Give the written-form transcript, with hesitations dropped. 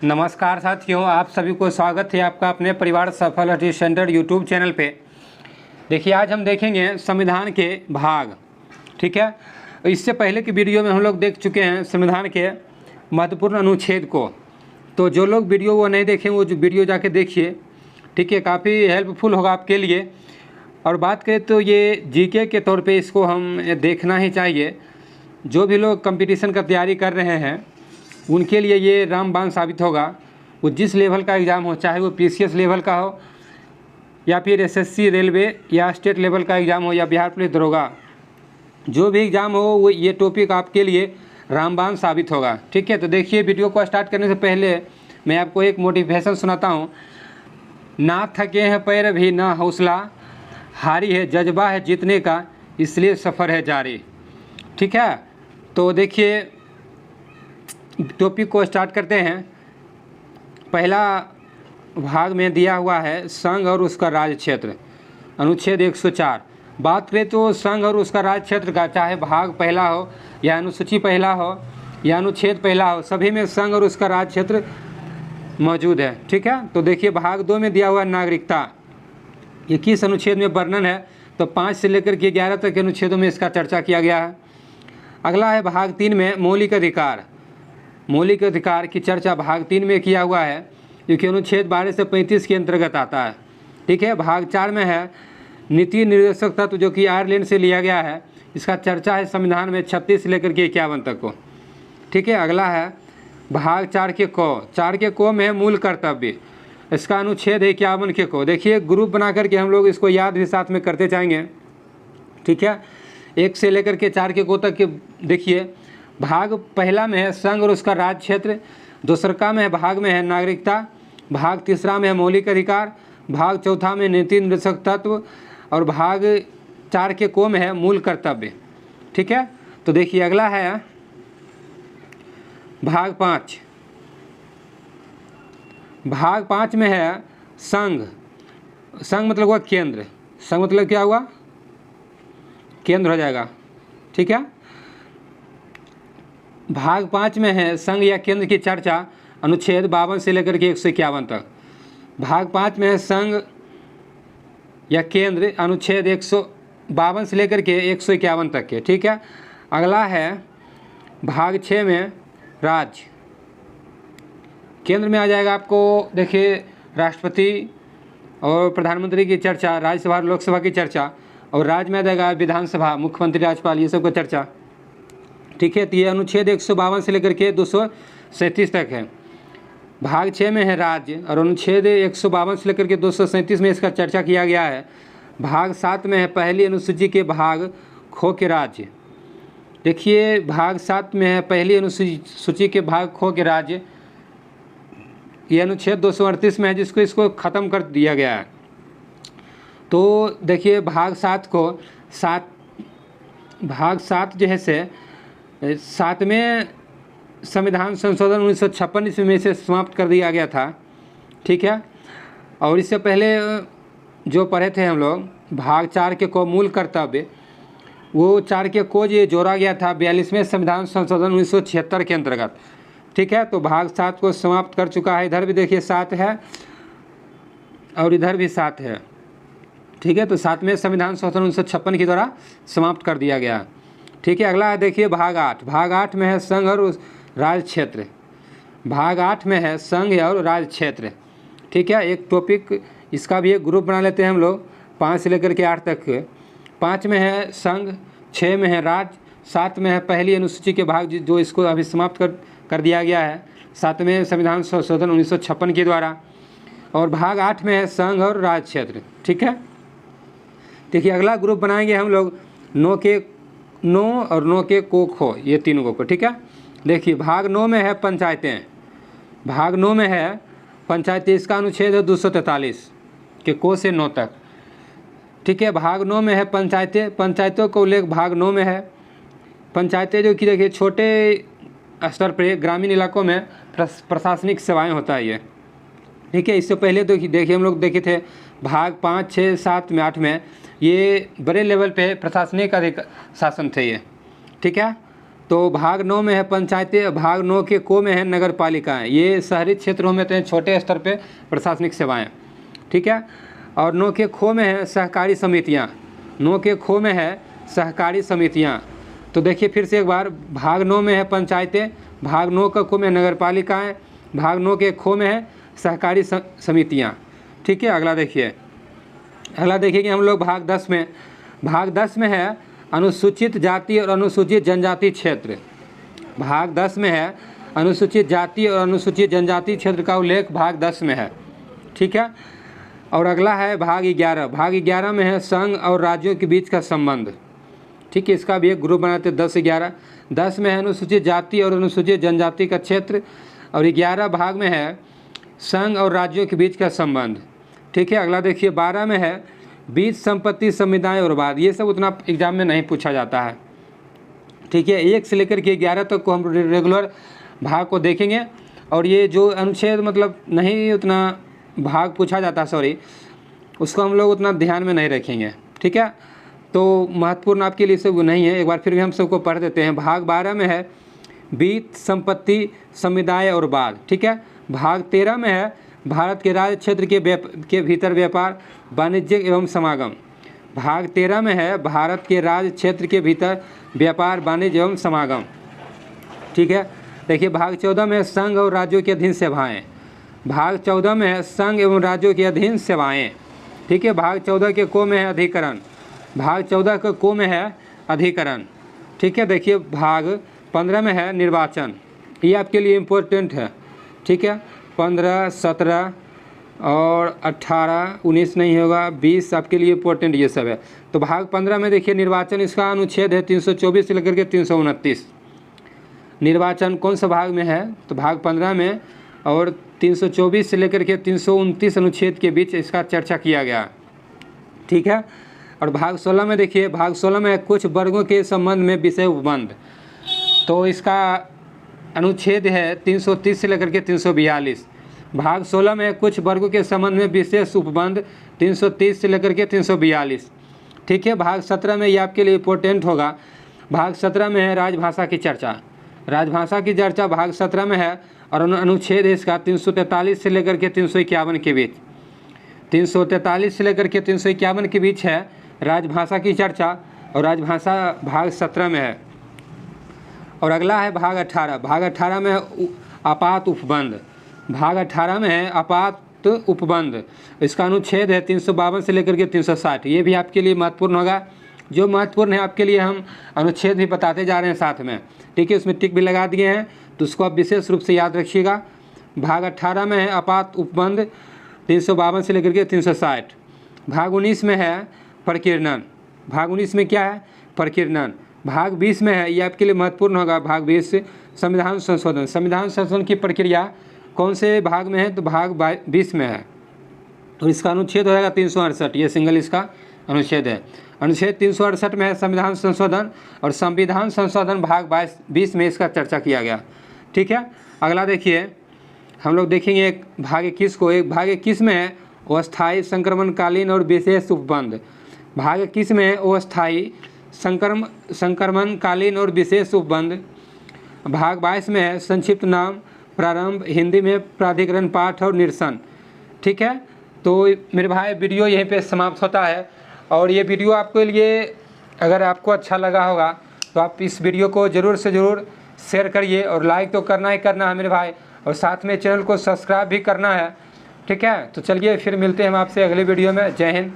नमस्कार साथियों, आप सभी को स्वागत है आपका अपने परिवार सफल स्टडी सेंटर यूट्यूब चैनल पे। देखिए, आज हम देखेंगे संविधान के भाग। ठीक है, इससे पहले की वीडियो में हम लोग देख चुके हैं संविधान के महत्वपूर्ण अनुच्छेद को। तो जो लोग वीडियो वो नहीं देखें वो जो वीडियो जाके देखिए। ठीक है, काफ़ी हेल्पफुल होगा आपके लिए। और बात करें तो ये जीके के तौर पे इसको हम देखना ही चाहिए। जो भी लोग कंपटीशन का तैयारी कर रहे हैं उनके लिए ये रामबाण साबित होगा। वो जिस लेवल का एग्ज़ाम हो, चाहे वो पीसीएस लेवल का हो या फिर एसएससी, रेलवे या स्टेट लेवल का एग्ज़ाम हो या बिहार पुलिस दरोगा, जो भी एग्ज़ाम हो वो ये टॉपिक आपके लिए रामबाण साबित होगा। ठीक है, तो देखिए, वीडियो को स्टार्ट करने से पहले मैं आपको एक मोटिवेशन सुनाता हूँ। ना थके हैं पैर भी ना हौसला, हारी है जज्बा है जीतने का, इसलिए सफ़र है जारी। ठीक है, तो देखिए टॉपिक को स्टार्ट करते हैं। पहला भाग में दिया हुआ है संघ और उसका राज्य क्षेत्र, अनुच्छेद 104। बात करें तो संघ और उसका राज्य क्षेत्र का, चाहे भाग पहला हो या अनुसूची पहला हो या अनुच्छेद पहला हो, सभी में संघ और उसका राज्य क्षेत्र मौजूद है। ठीक है, तो देखिए भाग 2 में दिया हुआ नागरिकता, 21 अनुच्छेद में वर्णन है। तो 5 से लेकर के 11 तक के अनुच्छेदों में इसका चर्चा किया गया है। अगला है भाग 3 में मौलिक अधिकार। मौलिक अधिकार की चर्चा भाग 3 में किया हुआ है, क्योंकि अनुच्छेद 12 से 35 के अंतर्गत आता है। ठीक है, भाग 4 में है नीति निर्देशक तत्व, जो कि आयरलैंड से लिया गया है। इसका चर्चा है संविधान में 36 से लेकर के 51 तक को। ठीक है, अगला है भाग 4 के को। 4 के को में है मूल कर्तव्य। इसका अनुच्छेद है 51 के को। देखिए, ग्रुप बना करके हम लोग इसको याद भी साथ में करते जाएंगे। ठीक है, 1 से लेकर के 4 के को तक के देखिए। भाग पहला में है संघ और उसका राज्य क्षेत्र, दूसरा में है भाग में है नागरिकता, भाग तीसरा में है मौलिक अधिकार, भाग चौथा में नीति निर्देशक तत्व और भाग 4 के को में है मूल कर्तव्य। ठीक है, तो देखिए अगला है भाग 5। भाग 5 में है संघ। संघ मतलब हुआ केंद्र। संघ मतलब क्या हुआ? केंद्र हो जाएगा। ठीक है, भाग 5 में है संघ या केंद्र की चर्चा, अनुच्छेद 52 से लेकर के 151 तक। भाग 5 में है संघ या केंद्र, अनुच्छेद 152 से लेकर के 151 तक के। ठीक है, अगला है भाग 6 में राज्य। केंद्र में आ जाएगा आपको, देखिए, राष्ट्रपति और प्रधानमंत्री की चर्चा, राज्यसभा और लोकसभा की चर्चा, और राज्य में आ जाएगा विधानसभा, मुख्यमंत्री, राज्यपाल, ये सब का चर्चा। ठीक है, तो ये अनुच्छेद 152 से लेकर के 237 तक है। भाग 6 में है राज्य और अनुच्छेद 152 से लेकर के 237 में इसका चर्चा किया गया है। भाग 7 में है पहली अनुसूची के भाग खो के राज्य। देखिए, भाग 7 में है पहली अनुसूची के भाग खो के राज्य, ये अनुच्छेद 238 में है, जिसको इसको ख़त्म कर दिया गया है। तो देखिए भाग 7 को भाग 7 जो है से 7वें संविधान संशोधन 1956 ईस्वी में से समाप्त कर दिया गया था। ठीक है, और इससे पहले जो पढ़े थे हम लोग भाग 4 के को मूल कर्तव्य, वो 4 के को ये जोड़ा गया था 42वें संविधान संशोधन 1976 के अंतर्गत। ठीक है, तो भाग 7 को समाप्त कर चुका है। इधर भी देखिए 7 है और इधर भी 7 है। ठीक है, तो 7वें संविधान संशोधन 1956 के द्वारा समाप्त कर दिया गया। ठीक है, अगला है देखिए भाग 8। भाग 8 में है संघ और राज्य क्षेत्र। भाग 8 में है संघ और राज्य क्षेत्र। ठीक है, एक टॉपिक इसका भी एक ग्रुप बना लेते हैं हम लोग, 5 से लेकर के 8 तक। 5 में है संघ, 6 में है राज्य, 7 में है पहली अनुसूची के भाग, जो इसको अभी समाप्त कर दिया गया है 7वें संविधान संशोधन 1956 के द्वारा, और भाग 8 में है संघ और राज्य क्षेत्र। ठीक है, देखिए अगला ग्रुप बनाएंगे हम लोग नो और नो के को खो, ये तीनों को। ठीक है, देखिए भाग 9 में है पंचायतें। भाग 9 में है पंचायतें, इसका अनुच्छेद है 243 के को से 9 तक। ठीक है, भाग 9 में है पंचायतें। पंचायतों का उल्लेख भाग 9 में है। पंचायतें जो कि देखिए छोटे स्तर पर ग्रामीण इलाकों में प्रशासनिक सेवाएं होता है ये। ठीक है, इससे पहले तो देखिए हम लोग देखे थे भाग 5, 6, 7 में 8 में ये बड़े लेवल पे प्रशासनिक अधिक शासन थे ये। ठीक है, तो भाग 9 में है पंचायतें, भाग 9 के को में है नगर पालिकाएँ। ये शहरी क्षेत्रों में तो छोटे स्तर पे प्रशासनिक सेवाएं, ठीक है। और 9 के खो में है सहकारी समितियां, 9 के खो में है सहकारी समितियां। तो देखिए फिर से एक बार, भाग 9 में है पंचायतें, भाग 9 का को में नगर पालिकाएँ, भाग 9 के खो में है सहकारी समितियाँ, ठीक है। अगला देखिए कि हम लोग भाग 10 में, भाग 10 में है अनुसूचित जाति और अनुसूचित जनजाति क्षेत्र। भाग 10 में है अनुसूचित जाति और अनुसूचित जनजाति क्षेत्र का उल्लेख भाग 10 में है, ठीक है। और अगला है भाग 11, भाग 11 में है संघ और राज्यों के बीच का संबंध, ठीक है। इसका भी एक ग्रुप बनाते 10-11। 10 में है अनुसूचित जाति और अनुसूचित जनजाति का क्षेत्र, और 11 भाग में है संघ और राज्यों के बीच का संबंध, ठीक है। अगला देखिए 12 में है बीज संपत्ति समुदाय और वाद। ये सब उतना एग्जाम में नहीं पूछा जाता है, ठीक है। 1 से लेकर के 11 तक को हम रेगुलर भाग को देखेंगे, और ये जो अनुच्छेद मतलब नहीं उतना भाग पूछा जाता, सॉरी, उसको हम लोग उतना ध्यान में नहीं रखेंगे, ठीक है। तो महत्वपूर्ण आपके लिए सब नहीं है, एक बार फिर भी हम सबको पढ़ देते हैं। भाग 12 में है बीज संपत्ति समुदाय और वाद, ठीक है। भाग 13 में है भारत के राज्य क्षेत्र के भीतर व्यापार वाणिज्य एवं समागम। भाग 13 में है भारत के राज्य क्षेत्र के भीतर व्यापार वाणिज्य एवं समागम, ठीक है। देखिए भाग 14 में संघ और राज्यों के अधीन सेवाएं। भाग 14 में है संघ एवं राज्यों के अधीन सेवाएं, ठीक है। भाग 14 के को में है अधिकरण, भाग 14 के को में है अधिकरण, ठीक है। देखिए भाग 15 में है निर्वाचन, ये आपके लिए इम्पोर्टेंट है, ठीक है। 15, 17 और 18, 19 नहीं होगा, 20 आपके लिए इम्पोर्टेंट ये सब है। तो भाग 15 में देखिए निर्वाचन, इसका अनुच्छेद है 324 से लेकर के 329। निर्वाचन कौन सा भाग में है, तो भाग 15 में, और 324 से लेकर के 329 अनुच्छेद के बीच इसका चर्चा किया गया, ठीक है। और भाग 16 में देखिए, भाग 16 में कुछ वर्गों के संबंध में विषय उपबंध, तो इसका अनुच्छेद है 330 से लेकर के 342। भाग 16 में कुछ वर्गों के संबंध में विशेष उपबंध 330 से लेकर के 342, ठीक है। भाग 17 में ये आपके लिए इम्पोर्टेंट होगा, भाग 17 में है राजभाषा की चर्चा। राजभाषा की चर्चा भाग 17 में है, और अनुच्छेद है इसका 343 से लेकर के 351 के बीच, 343 से लेकर के 351 के बीच है राजभाषा की चर्चा, और राजभाषा भाग 17 में है। और अगला है भाग 18, भाग 18 में है आपात उपबंध। भाग 18 में है आपात उपबंध, इसका अनुच्छेद है 352 से लेकर के 360। ये भी आपके लिए महत्वपूर्ण होगा, जो महत्वपूर्ण है आपके लिए हम अनुच्छेद भी बताते जा रहे हैं साथ में, ठीक है। उसमें टिक भी लगा दिए हैं, तो उसको आप विशेष रूप से याद रखिएगा। भाग 18 में है आपात उपबंध 352 से लेकर के 360। भाग 19 में है प्रकीर्णन, भाग 19 में क्या है, प्रकीर्णन। भाग 20 में है, ये आपके लिए महत्वपूर्ण होगा, भाग 20 संविधान संशोधन। संविधान संशोधन की प्रक्रिया कौन से भाग में है, तो भाग 20 में है, तो इसका अनुच्छेद हो जाएगा 368। ये सिंगल इसका अनुच्छेद है। अनुच्छेद 368 में है संविधान संशोधन, और संविधान संशोधन भाग 20 में इसका चर्चा किया गया, ठीक है। अगला देखिए हम लोग देखेंगे एक भाग 21 को। एक भाग 21 में है अस्थायी संक्रमणकालीन और विशेष उपबंध। भाग 21 में है अस्थायी संक्रमणकालीन और विशेष उपबंध। भाग 22 में है संक्षिप्त नाम प्रारंभ, हिंदी में प्राधिकरण पाठ और निरसन, ठीक है। तो मेरे भाई वीडियो यहीं पे समाप्त होता है, और ये वीडियो आपके लिए अगर आपको अच्छा लगा होगा तो आप इस वीडियो को ज़रूर से ज़रूर शेयर करिए, और लाइक तो करना ही करना है मेरे भाई, और साथ में चैनल को सब्सक्राइब भी करना है, ठीक है। तो चलिए फिर मिलते हैं हम आपसे अगले वीडियो में। जय हिंद।